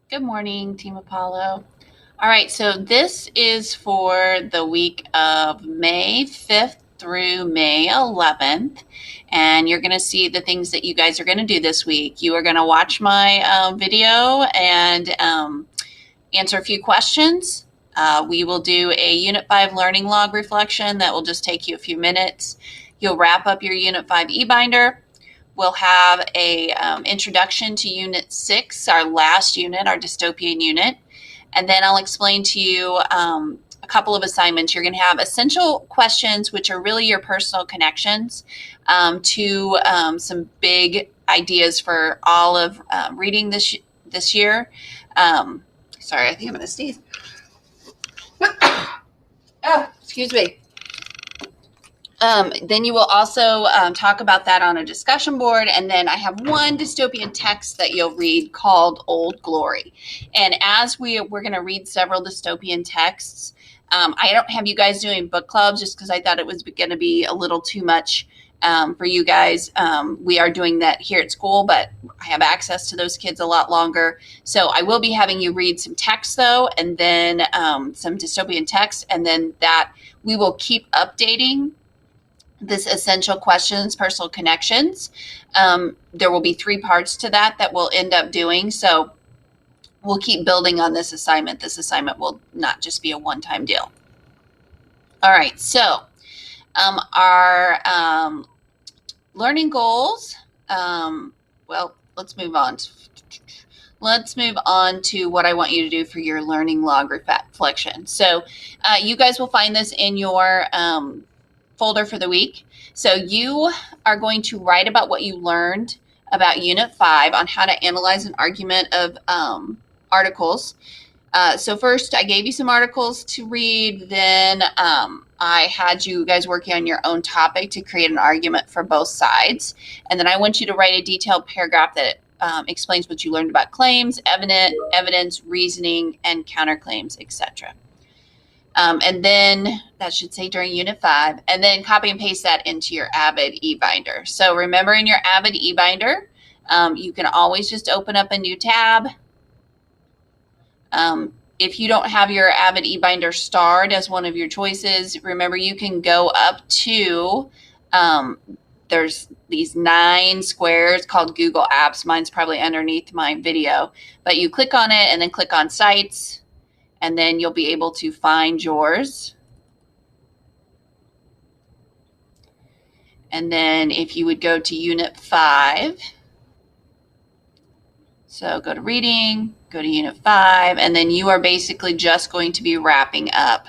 Good morning, Team Apollo. All right, so this is for the week of May 5th through May 11th, and you're going to see the things that you guys are going to do this week. You are going to watch my video and answer a few questions. We will do a Unit 5 learning log reflection that will just take you a few minutes. You'll wrap up your Unit 5 eBinder. We'll have a introduction to Unit 6, our last unit, our dystopian unit. And then I'll explain to you a couple of assignments. You're going to have essential questions, which are really your personal connections to some big ideas for all of reading this year. Sorry, I think I'm going to sneeze. Oh, excuse me. Then you will also talk about that on a discussion board. And then I have one dystopian text that you'll read called Old Glory. And as we're going to read several dystopian texts, I don't have you guys doing book clubs just because I thought it was going to be a little too much for you guys. We are doing that here at school, but I have access to those kids a lot longer. So I will be having you read some text though, and then some dystopian text, and then that we will keep updating this essential questions, personal connections. There will be 3 parts to that we'll end up doing. So we'll keep building on this assignment. This assignment will not just be a one-time deal. All right, so our learning goals, well, let's move on. Let's move on to what I want you to do for your learning log reflection. So you guys will find this in your folder for the week. So you are going to write about what you learned about Unit 5 on how to analyze an argument of articles. So first, I gave you some articles to read. Then I had you guys working on your own topic to create an argument for both sides. And then I want you to write a detailed paragraph that explains what you learned about claims, evidence, reasoning, and counterclaims, etc. And then that should say during Unit 5, and then copy and paste that into your Avid eBinder. So remember, in your Avid eBinder, you can always just open up a new tab. If you don't have your Avid eBinder starred as one of your choices, remember you can go up to, there's these 9 squares called Google Apps. Mine's probably underneath my video, but you click on it and then click on Sites, and then you'll be able to find yours. And then if you would go to Unit 5, so go to Reading, go to Unit 5, and then you are basically just going to be wrapping up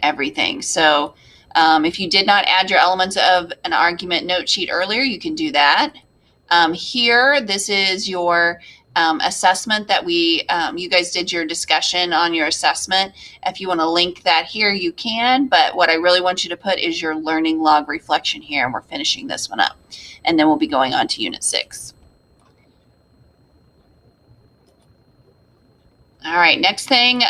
everything. So if you did not add your elements of an argument note sheet earlier, you can do that. Here, this is your assessment that you guys did your discussion on your assessment. If you want to link that here, you can, but what I really want you to put is your learning log reflection here, and we're finishing this one up. And then we'll be going on to Unit 6. All right, next thing,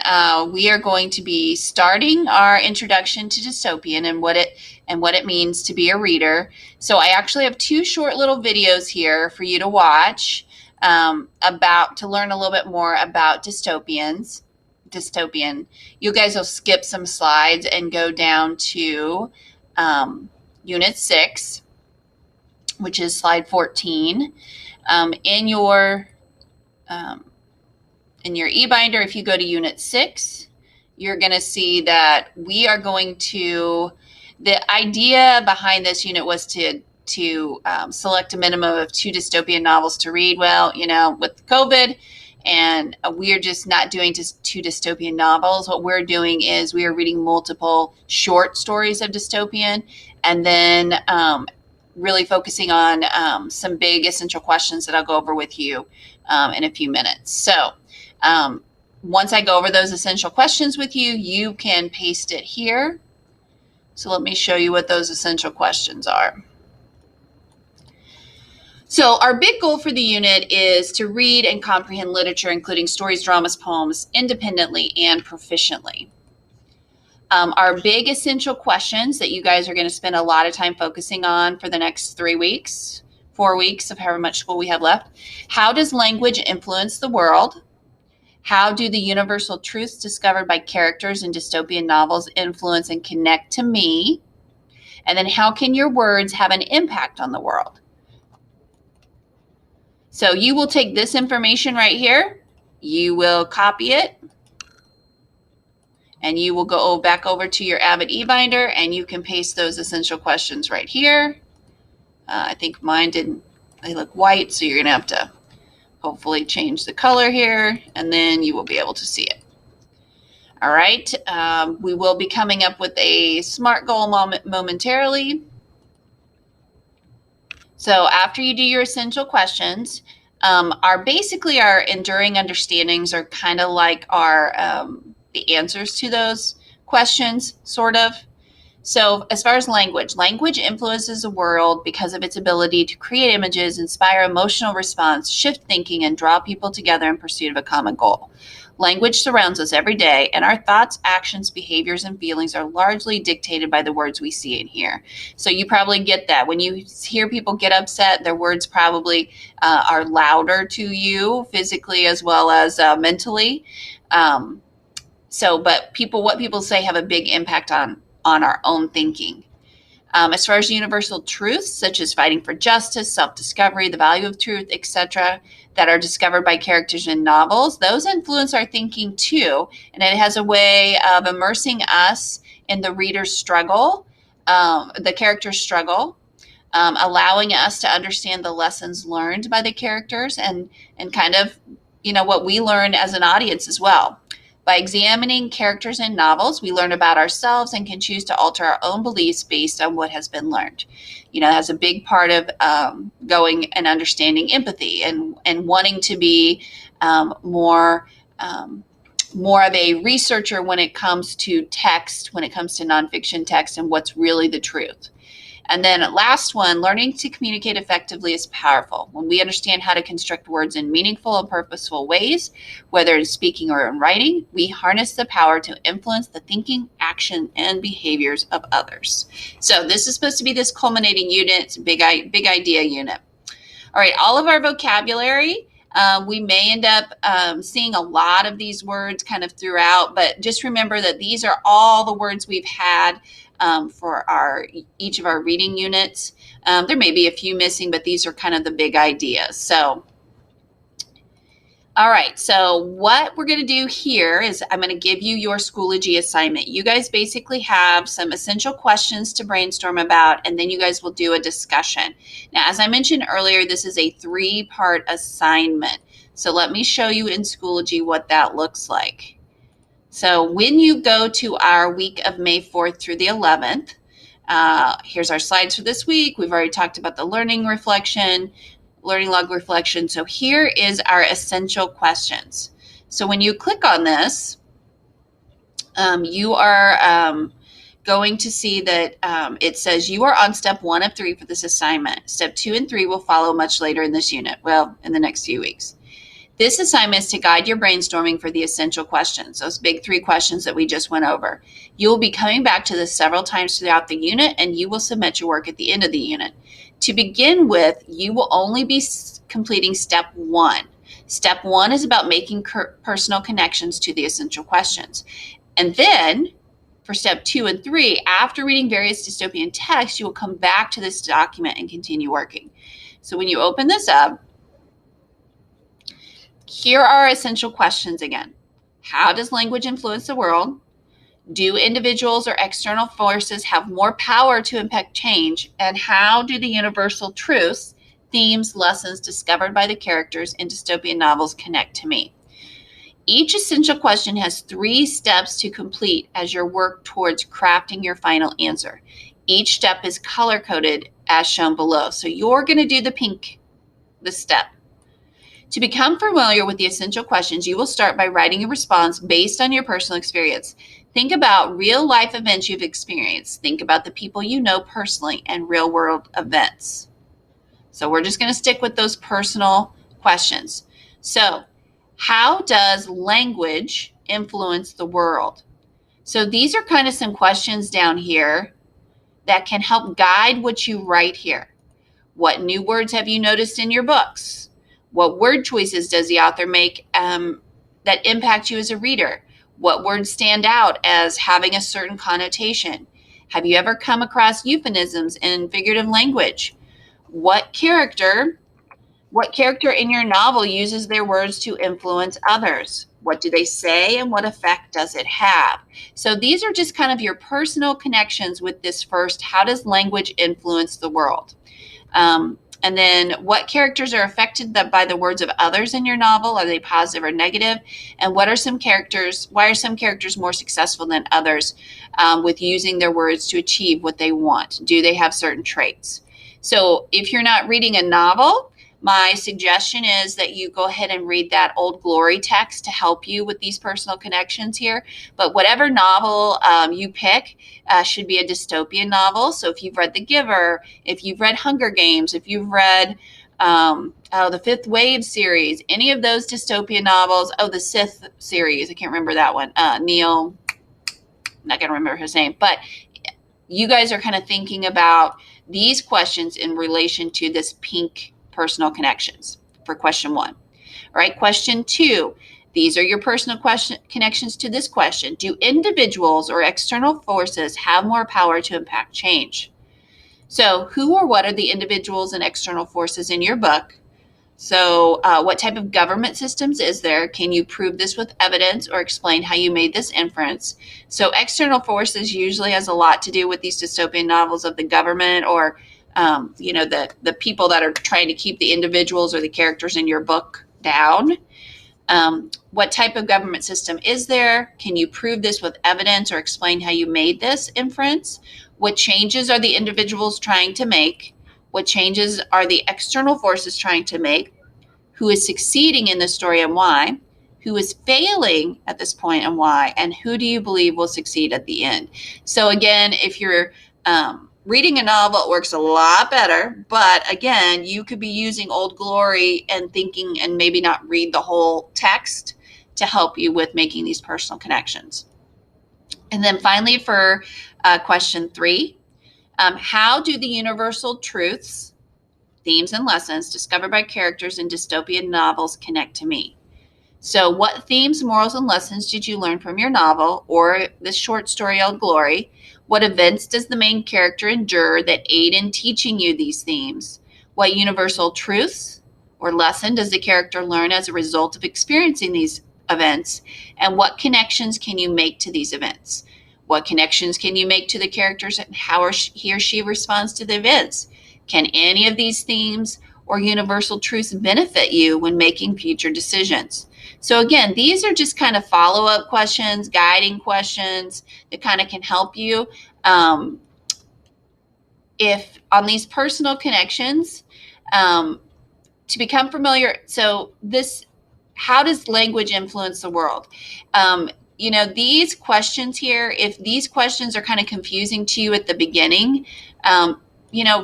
we are going to be starting our introduction to dystopian and what it means to be a reader. So I actually have 2 short little videos here for you to watch to learn a little bit more about dystopian. You guys will skip some slides and go down to Unit 6, which is slide 14. In your eBinder, if you go to Unit 6, you're going to see that we are going to, the idea behind this unit was to select a minimum of 2 dystopian novels to read. Well, with COVID, and we are just not doing 2 dystopian novels. What we're doing is we are reading multiple short stories of dystopian, and then really focusing on some big essential questions that I'll go over with you in a few minutes. So once I go over those essential questions with you, you can paste it here. So let me show you what those essential questions are. So our big goal for the unit is to read and comprehend literature, including stories, dramas, poems, independently and proficiently. Our big essential questions that you guys are going to spend a lot of time focusing on for the next 3 weeks, 4 weeks of however much school we have left. How does language influence the world? How do the universal truths discovered by characters in dystopian novels influence and connect to me? And then how can your words have an impact on the world? So you will take this information right here, you will copy it, and you will go back over to your Avid eBinder and you can paste those essential questions right here. I think mine didn't, they look white, so you're gonna have to hopefully change the color here, and then you will be able to see it. All right, we will be coming up with a SMART goal momentarily. So after you do your essential questions, basically our enduring understandings are kind of like our the answers to those questions, sort of. So as far as language influences the world because of its ability to create images, inspire emotional response, shift thinking, and draw people together in pursuit of a common goal. Language surrounds us every day, and our thoughts, actions, behaviors, and feelings are largely dictated by the words we see and hear. So you probably get that. When you hear people get upset, their words probably are louder to you physically as well as mentally. But what people say have a big impact on our own thinking. As far as universal truths, such as fighting for justice, self-discovery, the value of truth, etc., that are discovered by characters in novels, those influence our thinking too, and it has a way of immersing us in the reader's struggle, the character's struggle, allowing us to understand the lessons learned by the characters and kind of, what we learn as an audience as well. By examining characters in novels, we learn about ourselves and can choose to alter our own beliefs based on what has been learned. That's a big part of going and understanding empathy and wanting to be more of a researcher when it comes to text, when it comes to nonfiction text and what's really the truth. And then last one, learning to communicate effectively is powerful. When we understand how to construct words in meaningful and purposeful ways, whether in speaking or in writing, we harness the power to influence the thinking, action, and behaviors of others. So this is supposed to be this culminating unit, it's a big idea unit. All right, all of our vocabulary, we may end up seeing a lot of these words kind of throughout, but just remember that these are all the words we've had for each of our reading units. There may be a few missing, but these are kind of the big ideas. So, all right, so what we're going to do here is I'm going to give you your Schoology assignment. You guys basically have some essential questions to brainstorm about, and then you guys will do a discussion. Now, as I mentioned earlier, this is a 3-part assignment. So let me show you in Schoology what that looks like. So when you go to our week of May 4th through the 11th, here's our slides for this week. We've already talked about the learning log reflection. So here is our essential questions. So when you click on this, you are going to see that it says you are on step 1 of 3 for this assignment. Step 2 and 3 will follow much later in this unit, well, in the next few weeks. This assignment is to guide your brainstorming for the essential questions, those big 3 questions that we just went over. You will be coming back to this several times throughout the unit, and you will submit your work at the end of the unit. To begin with, you will only be completing step 1. Step 1 is about making personal connections to the essential questions. And then for step 2 and 3, after reading various dystopian texts, you will come back to this document and continue working. So when you open this up, here are our essential questions again. How does language influence the world? Do individuals or external forces have more power to impact change? And how do the universal truths, themes, lessons discovered by the characters in dystopian novels connect to me? Each essential question has 3 steps to complete as you work towards crafting your final answer. Each step is color-coded as shown below. So you're going to do the pink, this step. To become familiar with the essential questions, you will start by writing a response based on your personal experience. Think about real-life events you've experienced. Think about the people you know personally and real-world events. So we're just going to stick with those personal questions. So, how does language influence the world? So these are kind of some questions down here that can help guide what you write here. What new words have you noticed in your books? What word choices does the author make that impact you as a reader? What words stand out as having a certain connotation? Have you ever come across euphemisms in figurative language? What character in your novel uses their words to influence others? What do they say and what effect does it have? So these are just kind of your personal connections with this first. How does language influence the world? And then what characters are affected by the words of others in your novel? Are they positive or negative? And why are some characters more successful than others with using their words to achieve what they want? Do they have certain traits? So if you're not reading a novel, my suggestion is that you go ahead and read that Old Glory text to help you with these personal connections here. But whatever novel you pick should be a dystopian novel. So if you've read The Giver, if you've read Hunger Games, if you've read the Fifth Wave series, any of those dystopian novels, the Sith series, I can't remember that one, Neil, I'm not going to remember his name, but you guys are kind of thinking about these questions in relation to this pink personal connections for question 1. All right, question 2. These are your personal connections to this question. Do individuals or external forces have more power to impact change? So who or what are the individuals and external forces in your book? So what type of government systems is there? Can you prove this with evidence or explain how you made this inference? So external forces usually has a lot to do with these dystopian novels of the government or the people that are trying to keep the individuals or the characters in your book down. What type of government system is there? Can you prove this with evidence or explain how you made this inference? What changes are the individuals trying to make? What changes are the external forces trying to make? Who is succeeding in the story and why? Who is failing at this point and why? And who do you believe will succeed at the end? So again, if you're reading a novel, it works a lot better. But again, you could be using Old Glory and thinking and maybe not read the whole text to help you with making these personal connections. And then finally for question 3, how do the universal truths, themes, and lessons discovered by characters in dystopian novels connect to me? So what themes, morals, and lessons did you learn from your novel or the short story Old Glory? What events does the main character endure that aid in teaching you these themes? What universal truths or lesson does the character learn as a result of experiencing these events? And what connections can you make to these events? What connections can you make to the characters and how he or she responds to the events? Can any of these themes or universal truths benefit you when making future decisions? So again, these are just kind of follow-up questions, guiding questions that kind of can help you. If on these personal connections, to become familiar, so this, how does language influence the world? These questions here, if these questions are kind of confusing to you at the beginning,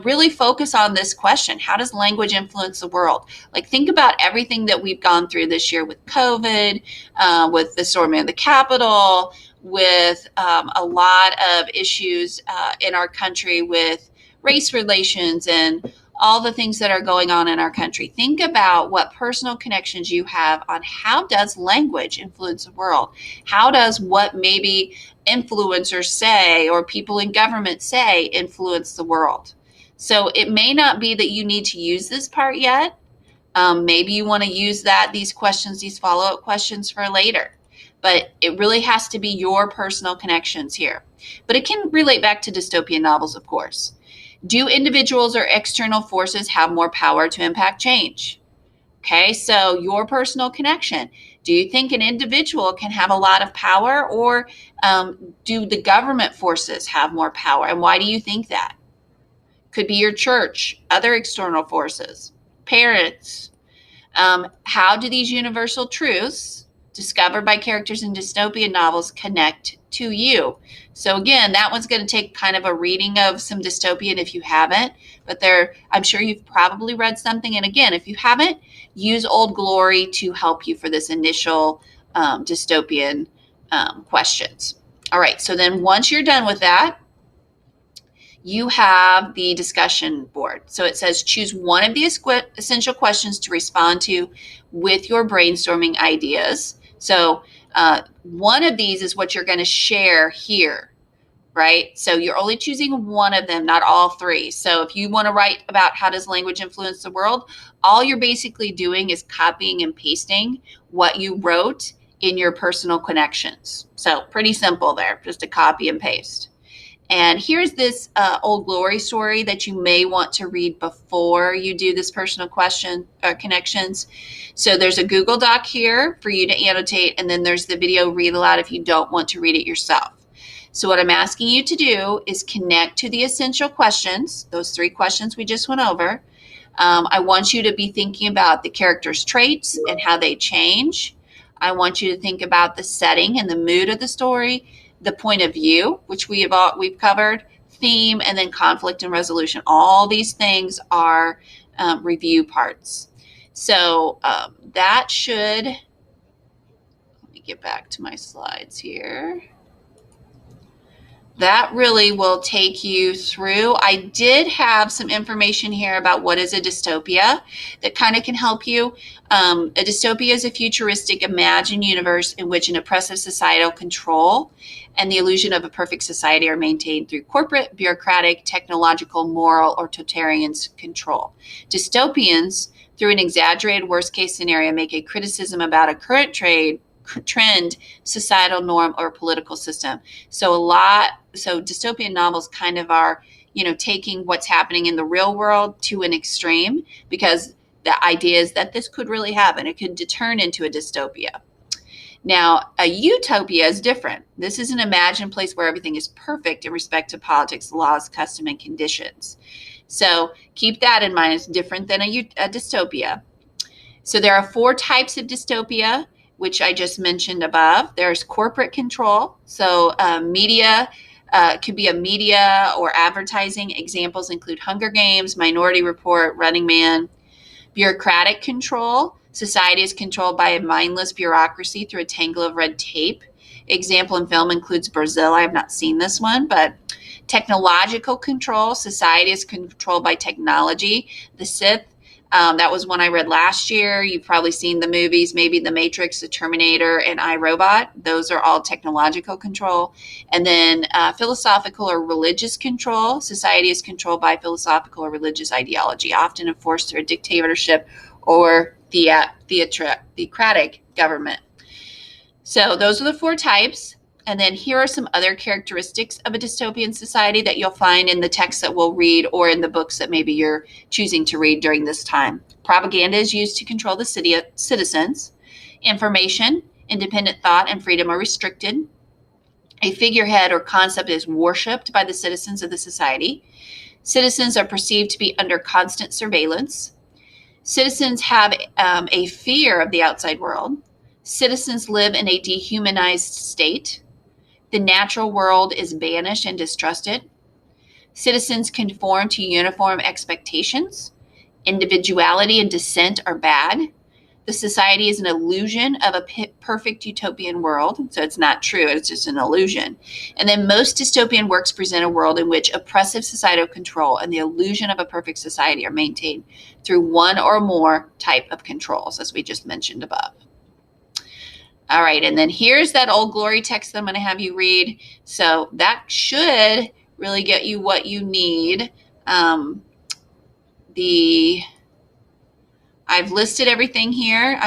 really focus on this question. How does language influence the world? Like, think about everything that we've gone through this year with COVID, with the storming of the Capitol, with a lot of issues in our country with race relations and all the things that are going on in our country. Think about what personal connections you have on how does language influence the world? How does what maybe influencers say or people in government say influence the world? So it may not be that you need to use this part yet. Maybe you want to use these questions, these follow-up questions for later. But it really has to be your personal connections here. But it can relate back to dystopian novels, of course. Do individuals or external forces have more power to impact change? Okay, so your personal connection. Do you think an individual can have a lot of power, or do the government forces have more power? And why do you think that? Could be your church, other external forces, parents. How do these universal truths discovered by characters in dystopian novels connect to you? So again, that one's going to take kind of a reading of some dystopian if you haven't, but I'm sure you've probably read something. And again, if you haven't, use Old Glory to help you for this initial dystopian questions. All right, so then once you're done with that, you have the discussion board. So it says choose one of the essential questions to respond to with your brainstorming ideas. So one of these is what you're going to share here, right? So you're only choosing one of them, not all three. So if you want to write about how does language influence the world, all you're basically doing is copying and pasting what you wrote in your personal connections. So pretty simple there, just a copy and paste. And here's this Old Glory story that you may want to read before you do this personal connections. So there's a Google Doc here for you to annotate, and then there's the video read aloud if you don't want to read it yourself. So what I'm asking you to do is connect to the essential questions, those 3 questions we just went over. I want you to be thinking about the characters' traits and how they change. I want you to think about the setting and the mood of the story, the point of view, which we've covered, theme, and then conflict and resolution. All these things are review parts. So that should, let me get back to my slides here. That really will take you through. I did have some information here about what is a dystopia that kind of can help you. A dystopia is a futuristic imagined universe in which an oppressive societal control and the illusion of a perfect society are maintained through corporate, bureaucratic, technological, moral, or totalitarian control. Dystopians, through an exaggerated worst-case scenario, make a criticism about a current trend, societal norm, or political system. So dystopian novels kind of are, taking what's happening in the real world to an extreme, because the idea is that this could really happen. It could turn into a dystopia. Now, a utopia is different. This is an imagined place where everything is perfect in respect to politics, laws, custom, and conditions. So keep that in mind. It's different than a dystopia. So there are 4 types of dystopia, which I just mentioned above. There's corporate control. So media could be a media or advertising. Examples include Hunger Games, Minority Report, Running Man. Bureaucratic control. Society is controlled by a mindless bureaucracy through a tangle of red tape. Example in film includes Brazil. I have not seen this one, but technological control. Society is controlled by technology. The Sith. That was one I read last year. You've probably seen the movies, maybe The Matrix, The Terminator, and I, Robot. Those are all technological control. And then philosophical or religious control. Society is controlled by philosophical or religious ideology, often enforced through a dictatorship or theocratic government. So those are the 4 types. And then here are some other characteristics of a dystopian society that you'll find in the text that we'll read or in the books that maybe you're choosing to read during this time. Propaganda is used to control the citizens. Information, independent thought, and freedom are restricted. A figurehead or concept is worshipped by the citizens of the society. Citizens are perceived to be under constant surveillance. Citizens have a fear of the outside world. Citizens live in a dehumanized state. The natural world is banished and distrusted. Citizens conform to uniform expectations. Individuality and dissent are bad. The society is an illusion of a perfect utopian world. So it's not true. It's just an illusion. And then most dystopian works present a world in which oppressive societal control and the illusion of a perfect society are maintained through one or more type of controls, as we just mentioned above. All right, and then here's that Old Glory text that I'm going to have you read. So that should really get you what you need. I've listed everything here.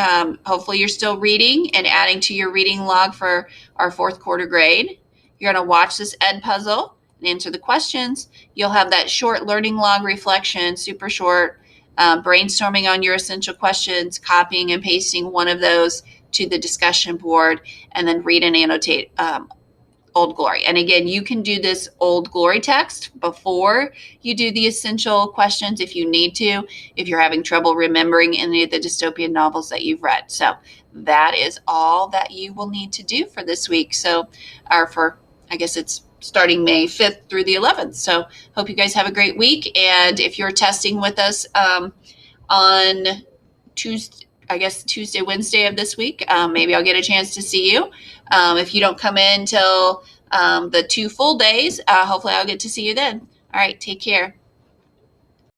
Hopefully you're still reading and adding to your reading log for our 4th quarter grade. You're going to watch this Ed puzzle and answer the questions. You'll have that short learning log reflection, super short, brainstorming on your essential questions, copying and pasting one of those to the discussion board, and then read and annotate Old Glory. And again, you can do this Old Glory text before you do the essential questions if you need to, if you're having trouble remembering any of the dystopian novels that you've read. So that is all that you will need to do for this week. So, or for, I guess it's starting May 5th through the 11th. So hope you guys have a great week. And if you're testing with us on Tuesday, Wednesday of this week, maybe I'll get a chance to see you. If you don't come in till the 2 full days, hopefully I'll get to see you then. All right, take care.